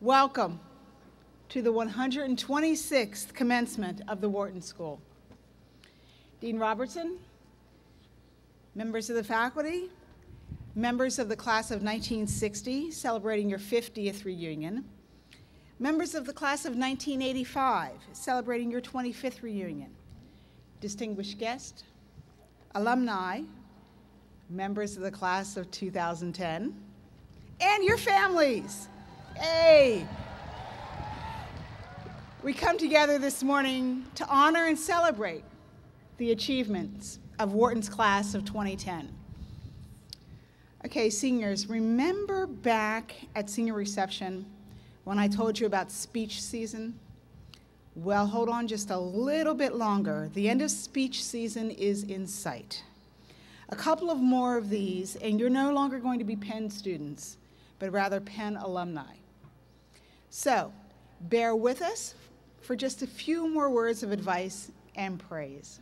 Welcome to the 126th commencement of the Wharton School. Dean Robertson, members of the faculty, members of the class of 1960 celebrating your 50th reunion, members of the class of 1985 celebrating your 25th reunion, distinguished guests, alumni, members of the class of 2010, and your families. Hey! We come together this morning to honor and celebrate the achievements of Wharton's class of 2010. Okay, seniors, remember back at senior reception when I told you about speech season? Well, hold on just a little bit longer. The end of speech season is in sight. A couple of more of these, and you're no longer going to be Penn students, but rather Penn alumni. So, bear with us for just a few more words of advice and praise.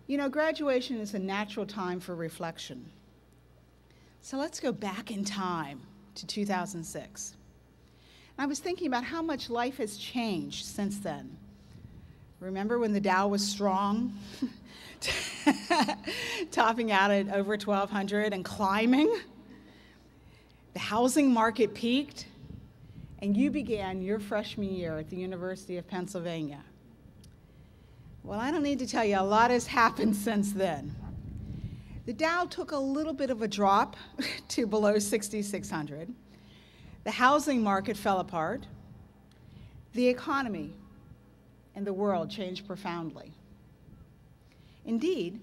You know, graduation is a natural time for reflection. So let's go back in time to 2006. I was thinking about how much life has changed since then. Remember when the Dow was strong, topping out at over 1,200 and climbing? The housing market peaked, and you began your freshman year at the University of Pennsylvania. Well, I don't need to tell you, a lot has happened since then. The Dow took a little bit of a drop to below 6,600. The housing market fell apart. The economy and the world changed profoundly. Indeed,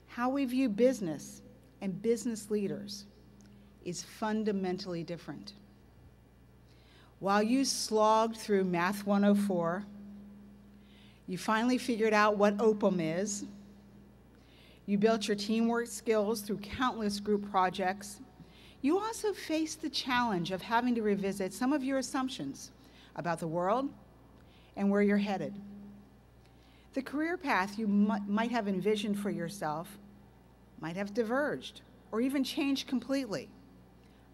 how we view business and business leaders is fundamentally different. While you slogged through Math 104, you finally figured out what OPM is, you built your teamwork skills through countless group projects, you also faced the challenge of having to revisit some of your assumptions about the world and where you're headed. The career path you might have envisioned for yourself might have diverged or even changed completely.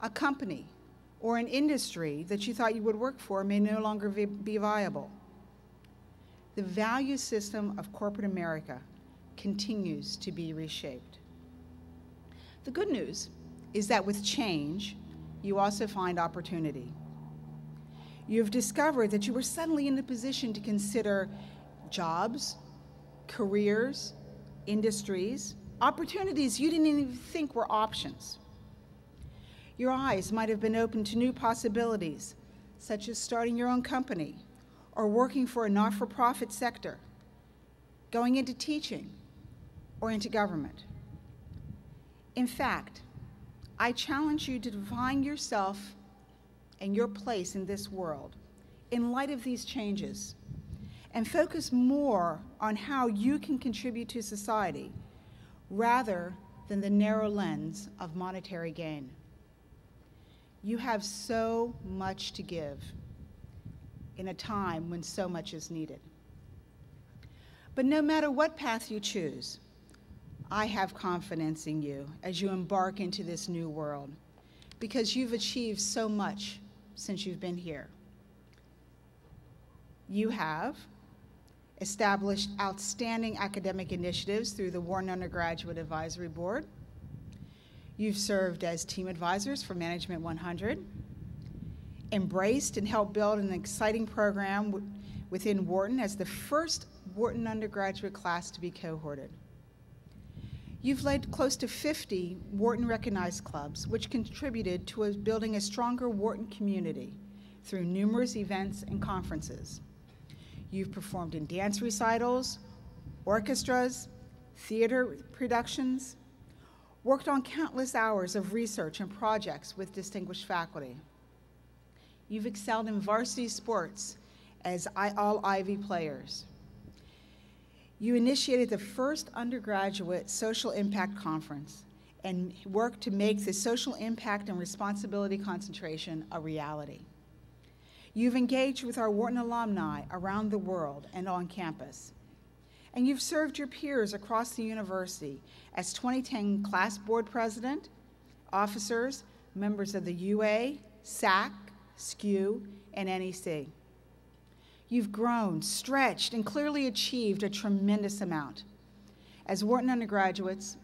A company or an industry that you thought you would work for may no longer be viable. The value system of corporate America continues to be reshaped. The good news is that with change, you also find opportunity. You have discovered that you were suddenly in a position to consider jobs, careers, industries, opportunities you didn't even think were options. Your eyes might have been open to new possibilities, such as starting your own company or working for a not-for-profit sector, going into teaching or into government. In fact, I challenge you to define yourself and your place in this world in light of these changes and focus more on how you can contribute to society rather than the narrow lens of monetary gain. You have so much to give in a time when so much is needed. But no matter what path you choose, I have confidence in you as you embark into this new world because you've achieved so much since you've been here. You have established outstanding academic initiatives through the Wharton Undergraduate Advisory Board. You've served as team advisors for Management 100, embraced and helped build an exciting program within Wharton as the first Wharton undergraduate class to be cohorted. You've led close to 50 Wharton recognized clubs, which contributed to building a stronger Wharton community through numerous events and conferences. You've performed in dance recitals, orchestras, theater productions, worked on countless hours of research and projects with distinguished faculty. You've excelled in varsity sports as all-Ivy players. You initiated the first undergraduate social impact conference and worked to make the social impact and responsibility concentration a reality. You've engaged with our Wharton alumni around the world and on campus. And you've served your peers across the university as 2010 class board president, officers, members of the UA, SAC, SKU, and NEC. You've grown, stretched, and clearly achieved a tremendous amount. As Wharton undergraduates,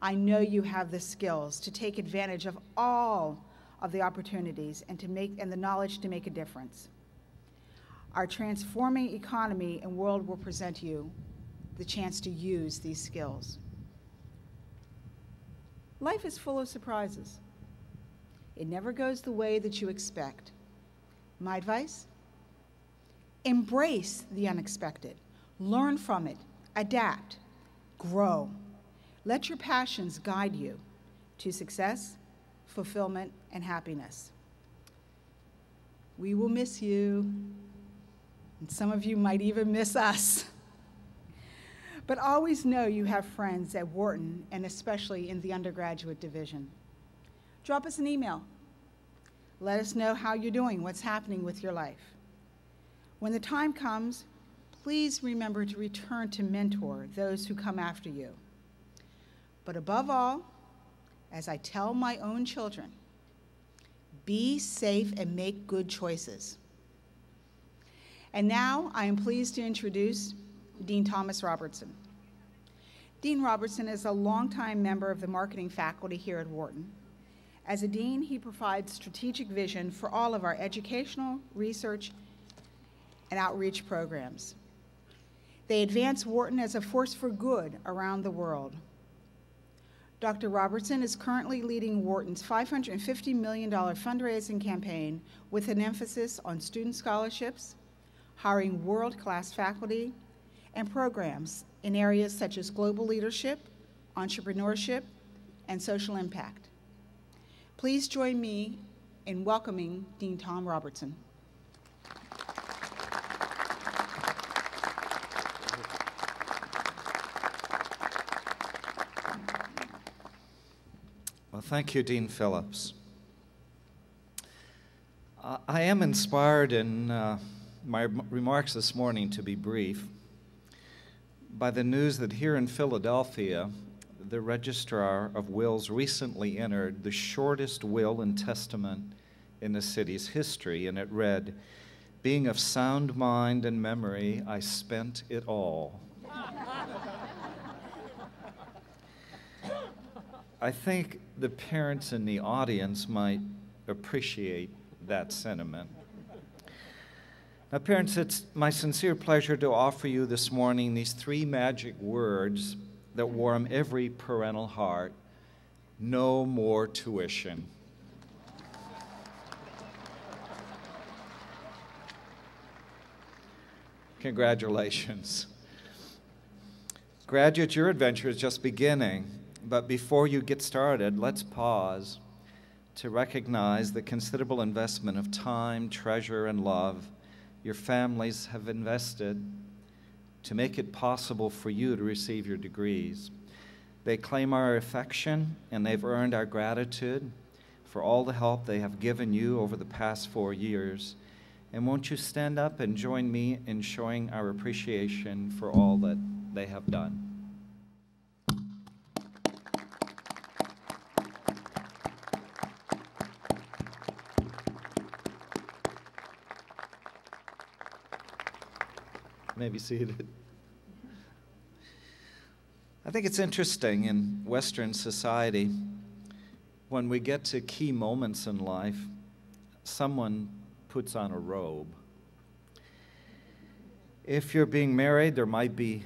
I know you have the skills to take advantage of all of the opportunities and the knowledge to make a difference. Our transforming economy and world will present you the chance to use these skills. Life is full of surprises. It never goes the way that you expect. My advice? Embrace the unexpected. Learn from it. Adapt. Grow. Let your passions guide you to success, fulfillment, and happiness. We will miss you, and some of you might even miss us. But always know you have friends at Wharton, and especially in the undergraduate division. Drop us an email. Let us know how you're doing, what's happening with your life. When the time comes, please remember to return to mentor those who come after you. But above all, as I tell my own children, be safe and make good choices. And now I am pleased to introduce Dean Thomas Robertson. Dean Robertson is a longtime member of the marketing faculty here at Wharton. As a dean, he provides strategic vision for all of our educational, research, and outreach programs. They advance Wharton as a force for good around the world. Dr. Robertson is currently leading Wharton's $550 million fundraising campaign with an emphasis on student scholarships, hiring world-class faculty, and programs in areas such as global leadership, entrepreneurship, and social impact. Please join me in welcoming Dean Tom Robertson. Well, thank you, Dean Phillips. I am inspired in my remarks this morning, to be brief, by the news that here in Philadelphia, the Registrar of Wills recently entered the shortest will and testament in the city's history, and it read, "Being of sound mind and memory, I spent it all." I think the parents in the audience might appreciate that sentiment. Now, parents, it's my sincere pleasure to offer you this morning these three magic words that warm every parental heart: no more tuition. Congratulations. Graduates, your adventure is just beginning. But before you get started, let's pause to recognize the considerable investment of time, treasure, and love your families have invested to make it possible for you to receive your degrees. They claim our affection, and they've earned our gratitude for all the help they have given you over the past 4 years. And won't you stand up and join me in showing our appreciation for all that they have done? May be seated. I think it's interesting in Western society, when we get to key moments in life, someone puts on a robe. If you're being married, there might be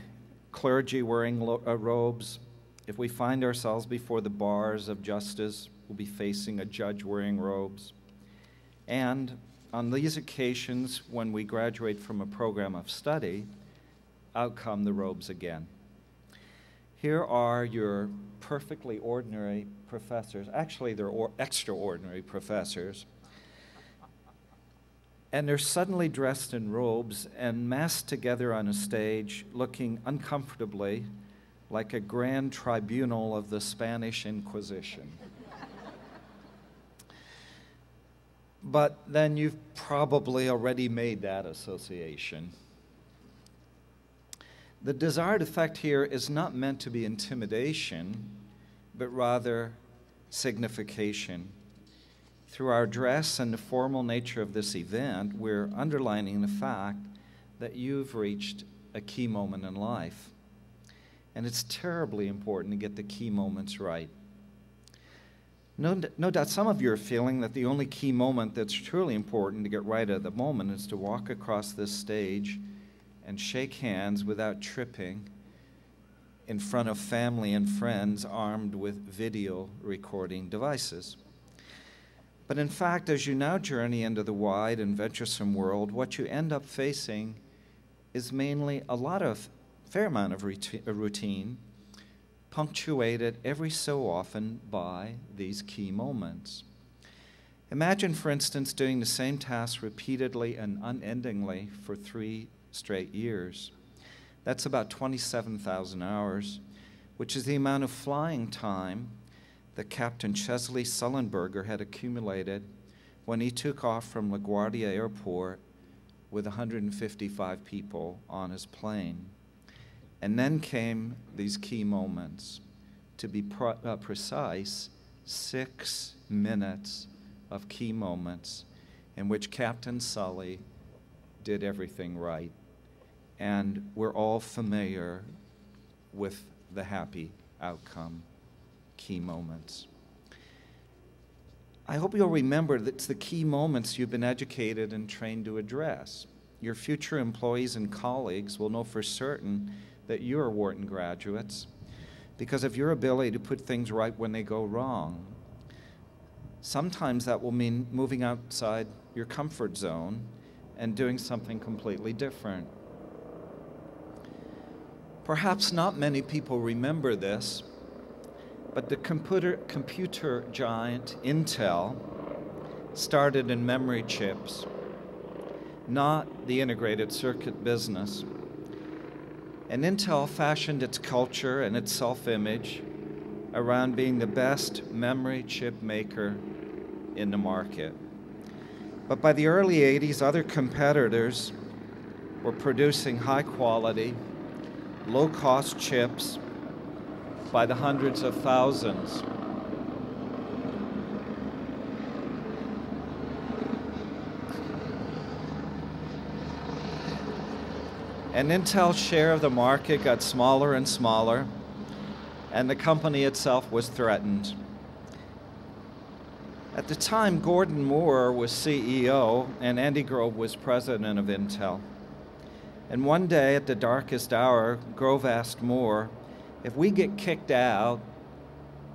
clergy wearing robes. If we find ourselves before the bars of justice, we'll be facing a judge wearing robes. And on these occasions, when we graduate from a program of study, out come the robes again. Here are your perfectly ordinary professors. Actually, they're extraordinary professors. And they're suddenly dressed in robes and massed together on a stage, looking uncomfortably like a grand tribunal of the Spanish Inquisition. But then you've probably already made that association. The desired effect here is not meant to be intimidation, but rather signification. Through our dress and the formal nature of this event, we're underlining the fact that you've reached a key moment in life. And it's terribly important to get the key moments right. No doubt some of you are feeling that the only key moment that's truly important to get right at the moment is to walk across this stage and shake hands without tripping in front of family and friends armed with video recording devices. But in fact, as you now journey into the wide and venturesome world, what you end up facing is mainly a fair amount of routine, punctuated every so often by these key moments. Imagine, for instance, doing the same task repeatedly and unendingly for 3 straight years. That's about 27,000 hours, which is the amount of flying time that Captain Chesley Sullenberger had accumulated when he took off from LaGuardia Airport with 155 people on his plane. And then came these key moments. To be precise, 6 minutes of key moments in which Captain Sully did everything right. And we're all familiar with the happy outcome, key moments. I hope you'll remember that it's the key moments you've been educated and trained to address. Your future employees and colleagues will know for certain that you're Wharton graduates because of your ability to put things right when they go wrong. Sometimes that will mean moving outside your comfort zone and doing something completely different. Perhaps not many people remember this, but the computer giant Intel started in memory chips, not the integrated circuit business. And Intel fashioned its culture and its self-image around being the best memory chip maker in the market. But by the early 80s, other competitors were producing high-quality, low-cost chips by the hundreds of thousands. And Intel's share of the market got smaller and smaller, and the company itself was threatened. At the time, Gordon Moore was CEO, and Andy Grove was president of Intel. And one day, at the darkest hour, Grove asked Moore, if we get kicked out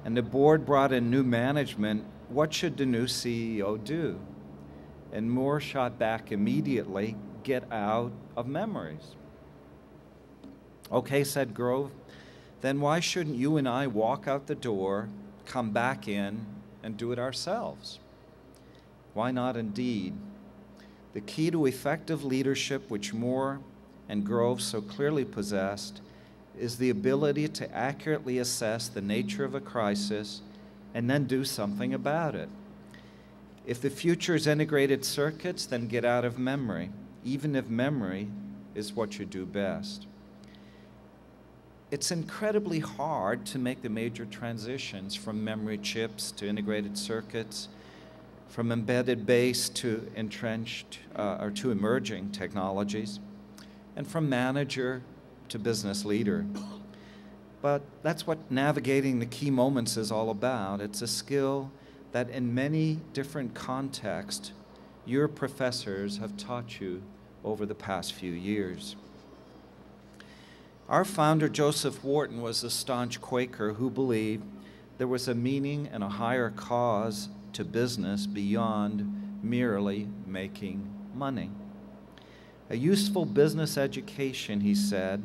and the board brought in new management, what should the new CEO do? And Moore shot back immediately, get out of memories. Okay, said Grove, then why shouldn't you and I walk out the door, come back in, and do it ourselves? Why not indeed? The key to effective leadership, which Moore and Grove so clearly possessed, is the ability to accurately assess the nature of a crisis and then do something about it. If the future is integrated circuits, then get out of memory, even if memory is what you do best. It's incredibly hard to make the major transitions from memory chips to integrated circuits, from embedded base to entrenched or to emerging technologies, and from manager to business leader. But that's what navigating the key moments is all about. It's a skill that in many different contexts, your professors have taught you over the past few years. Our founder, Joseph Wharton, was a staunch Quaker who believed there was a meaning and a higher cause to business beyond merely making money. A useful business education, he said,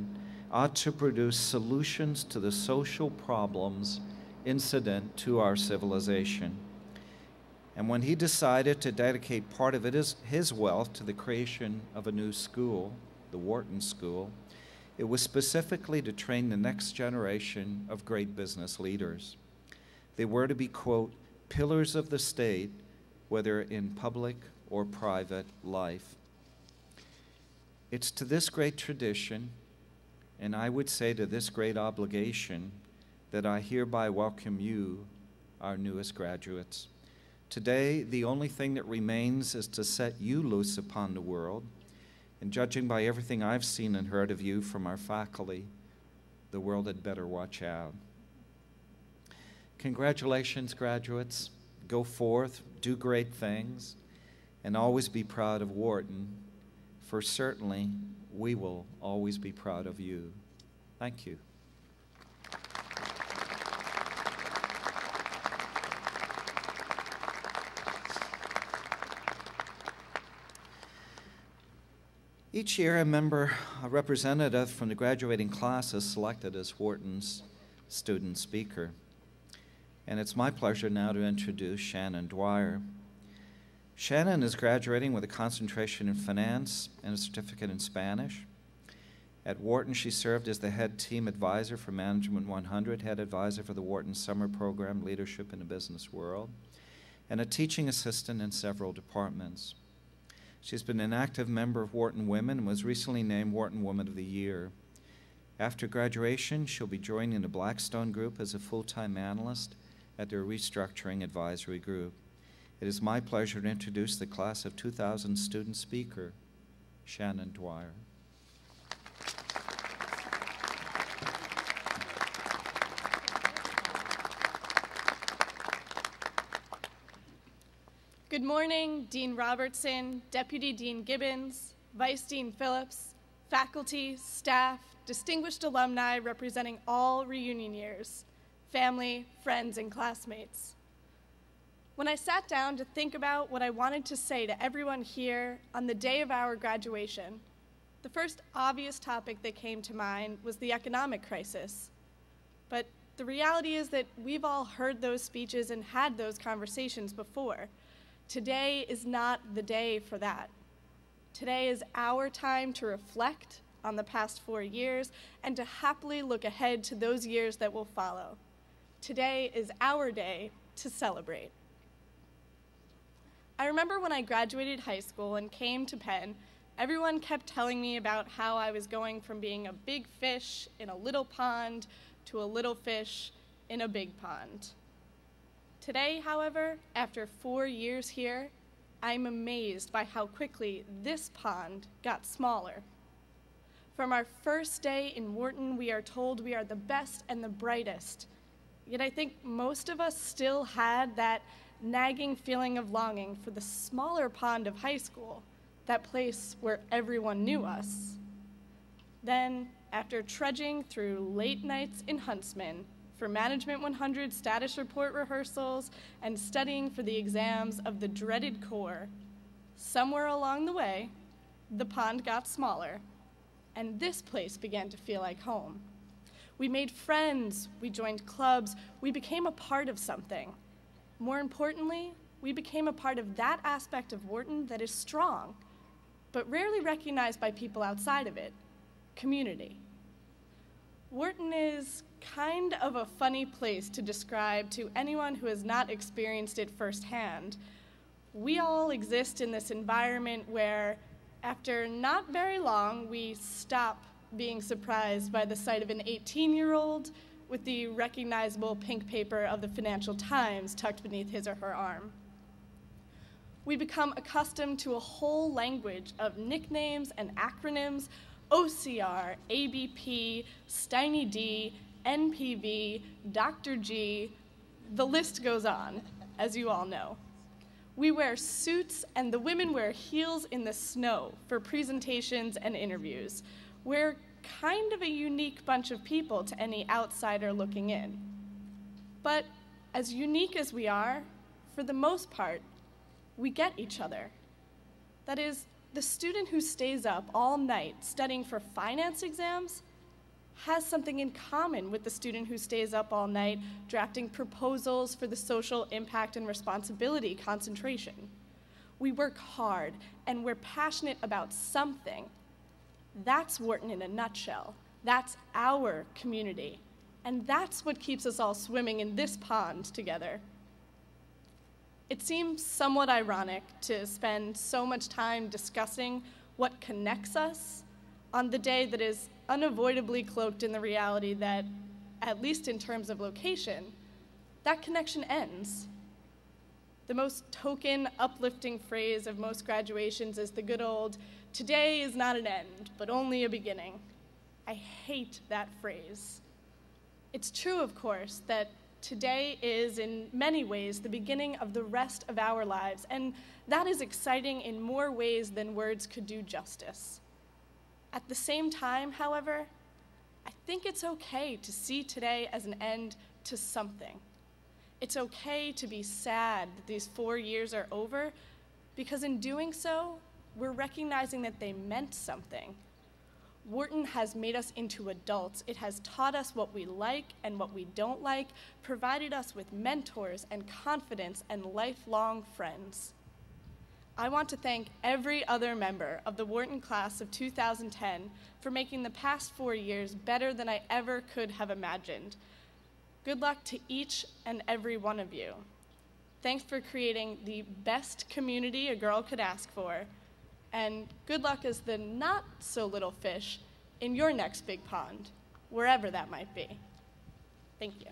ought to produce solutions to the social problems incident to our civilization. And when he decided to dedicate part of his wealth to the creation of a new school, the Wharton School, it was specifically to train the next generation of great business leaders. They were to be, quote, pillars of the state, whether in public or private life. It's to this great tradition, and I would say to this great obligation, that I hereby welcome you, our newest graduates, Today, the only thing that remains is to set you loose upon the world. And judging by everything I've seen and heard of you from our faculty, the world had better watch out. Congratulations, graduates. Go forth, do great things, and always be proud of Wharton, for certainly we will always be proud of you. Thank you. Each year, a representative from the graduating class is selected as Wharton's student speaker. And it's my pleasure now to introduce Shannon Dwyer. Shannon is graduating with a concentration in finance and a certificate in Spanish. At Wharton, she served as the head team advisor for Management 100, head advisor for the Wharton Summer Program, Leadership in the Business World, and a teaching assistant in several departments. She's been an active member of Wharton Women and was recently named Wharton Woman of the Year. After graduation, she'll be joining the Blackstone Group as a full-time analyst at their restructuring advisory group. It is my pleasure to introduce the class of 2000 student speaker, Shannon Dwyer. Good morning, Dean Robertson, Deputy Dean Gibbons, Vice Dean Phillips, faculty, staff, distinguished alumni representing all reunion years, family, friends, and classmates. When I sat down to think about what I wanted to say to everyone here on the day of our graduation, the first obvious topic that came to mind was the economic crisis. But the reality is that we've all heard those speeches and had those conversations before. Today is not the day for that. Today is our time to reflect on the past 4 years and to happily look ahead to those years that will follow. Today is our day to celebrate. I remember when I graduated high school and came to Penn, everyone kept telling me about how I was going from being a big fish in a little pond to a little fish in a big pond. Today, however, after 4 years here, I'm amazed by how quickly this pond got smaller. From our first day in Wharton, we are told we are the best and the brightest. Yet I think most of us still had that nagging feeling of longing for the smaller pond of high school, that place where everyone knew us. Then, after trudging through late nights in Huntsman, for Management 100 status report rehearsals and studying for the exams of the dreaded core, somewhere along the way, the pond got smaller, and this place began to feel like home. We made friends, we joined clubs, we became a part of something. More importantly, we became a part of that aspect of Wharton that is strong, but rarely recognized by people outside of it, community. Wharton is kind of a funny place to describe to anyone who has not experienced it firsthand. We all exist in this environment where, after not very long, we stop being surprised by the sight of an 18-year-old with the recognizable pink paper of the Financial Times tucked beneath his or her arm. We become accustomed to a whole language of nicknames and acronyms: OCR, ABP, Steiny D, NPV, Dr. G, the list goes on, as you all know. We wear suits and the women wear heels in the snow for presentations and interviews. We're kind of a unique bunch of people to any outsider looking in. But as unique as we are, for the most part, we get each other. That is, the student who stays up all night studying for finance exams has something in common with the student who stays up all night drafting proposals for the social impact and responsibility concentration. We work hard and we're passionate about something. That's Wharton in a nutshell. That's our community. And that's what keeps us all swimming in this pond together. It seems somewhat ironic to spend so much time discussing what connects us on the day that is unavoidably cloaked in the reality that, at least in terms of location, that connection ends. The most token, uplifting phrase of most graduations is the good old, "Today is not an end, but only a beginning." I hate that phrase. It's true, of course, that today is in many ways the beginning of the rest of our lives, and that is exciting in more ways than words could do justice. At the same time, however, I think it's okay to see today as an end to something. It's okay to be sad that these 4 years are over, because in doing so, we're recognizing that they meant something. Wharton has made us into adults. It has taught us what we like and what we don't like, provided us with mentors and confidence and lifelong friends. I want to thank every other member of the Wharton class of 2010 for making the past 4 years better than I ever could have imagined. Good luck to each and every one of you. Thanks for creating the best community a girl could ask for. And good luck as the not-so-little fish in your next big pond, wherever that might be. Thank you.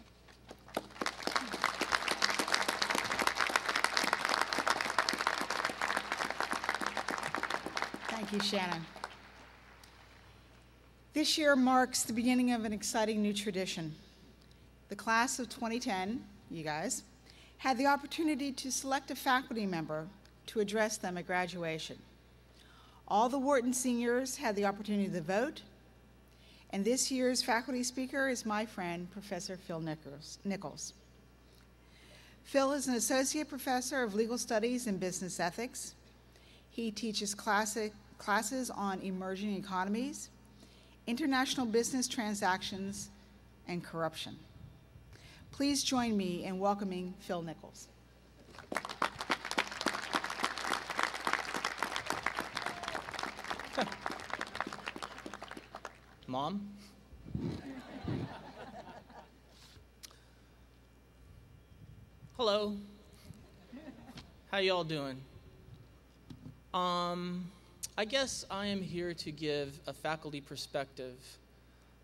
Thank you, Shannon. This year marks the beginning of an exciting new tradition. The class of 2010, you guys, had the opportunity to select a faculty member to address them at graduation. All the Wharton seniors had the opportunity to vote, and this year's faculty speaker is my friend, Professor Phil Nichols. Phil is an associate professor of legal studies and business ethics. He teaches classes on emerging economies, international business transactions, and corruption. Please join me in welcoming Phil Nichols. Mom? Hello. How y'all doing? I guess I am here to give a faculty perspective.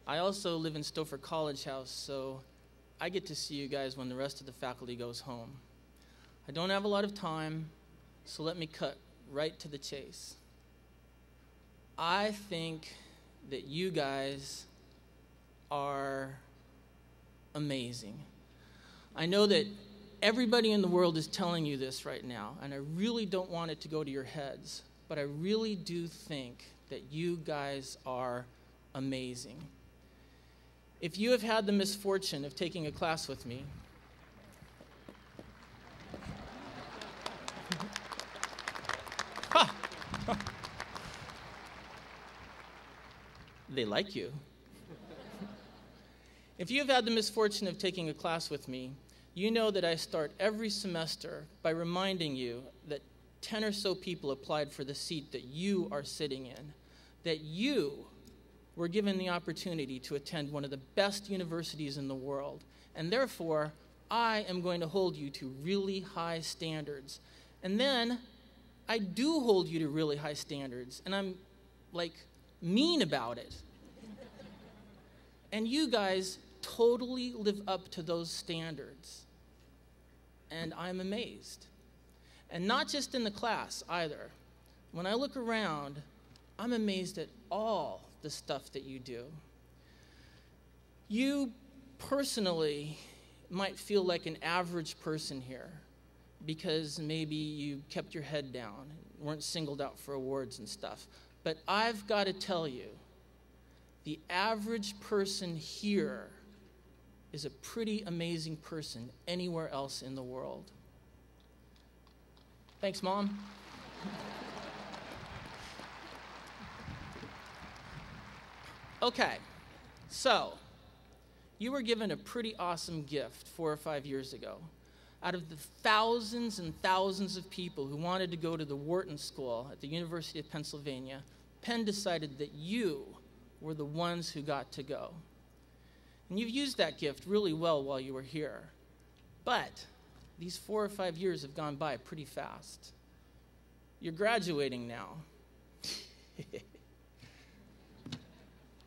I also live in Stouffer College House, so I get to see you guys when the rest of the faculty goes home. I don't have a lot of time, so let me cut right to the chase. I think that you guys are amazing. I know that everybody in the world is telling you this right now, and I really don't want it to go to your heads, but I really do think that you guys are amazing. If you have had the misfortune of taking a class with me, they like you. If you have had the misfortune of taking a class with me, you know that I start every semester by reminding you that 10 or so people applied for the seat that you are sitting in, that you were given the opportunity to attend one of the best universities in the world, and therefore, I am going to hold you to really high standards. And then, I do hold you to really high standards, and I'm, like, mean about it. And you guys totally live up to those standards. And I'm amazed. And not just in the class either. When I look around, I'm amazed at all the stuff that you do. You personally might feel like an average person here because maybe you kept your head down, weren't singled out for awards and stuff. But I've got to tell you, the average person here is a pretty amazing person anywhere else in the world. Thanks, Mom. Okay, so you were given a pretty awesome gift 4 or 5 years ago. Out of the thousands and thousands of people who wanted to go to the Wharton School at the University of Pennsylvania, Penn decided that you were the ones who got to go. And you've used that gift really well while you were here. But these 4 or 5 years have gone by pretty fast. You're graduating now.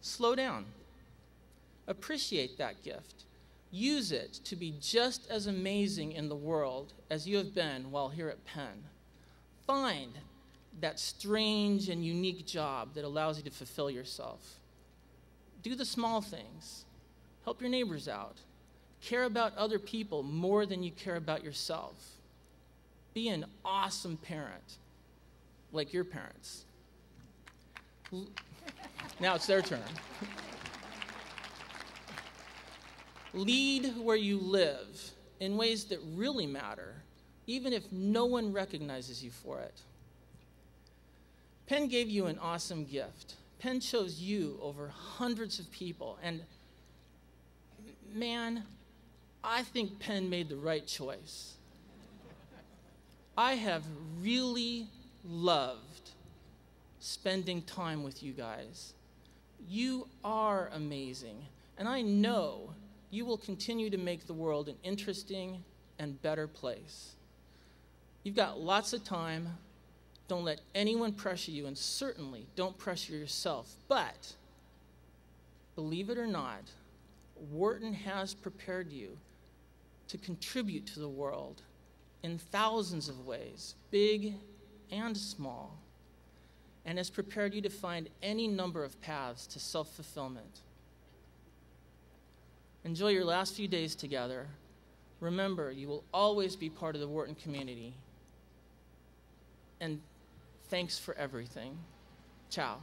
Slow down. Appreciate that gift. Use it to be just as amazing in the world as you have been while here at Penn. Find that strange and unique job that allows you to fulfill yourself. Do the small things. Help your neighbors out. Care about other people more than you care about yourself. Be an awesome parent, like your parents. Now it's their turn. Lead where you live in ways that really matter, even if no one recognizes you for it. Penn gave you an awesome gift. Penn chose you over hundreds of people, and man, I think Penn made the right choice. I have really loved spending time with you guys. You are amazing, and I know you will continue to make the world an interesting and better place. You've got lots of time. Don't let anyone pressure you, and certainly don't pressure yourself. But, believe it or not, Wharton has prepared you to contribute to the world in thousands of ways, big and small, and has prepared you to find any number of paths to self-fulfillment. Enjoy your last few days together. Remember, you will always be part of the Wharton community. And thanks for everything. Ciao.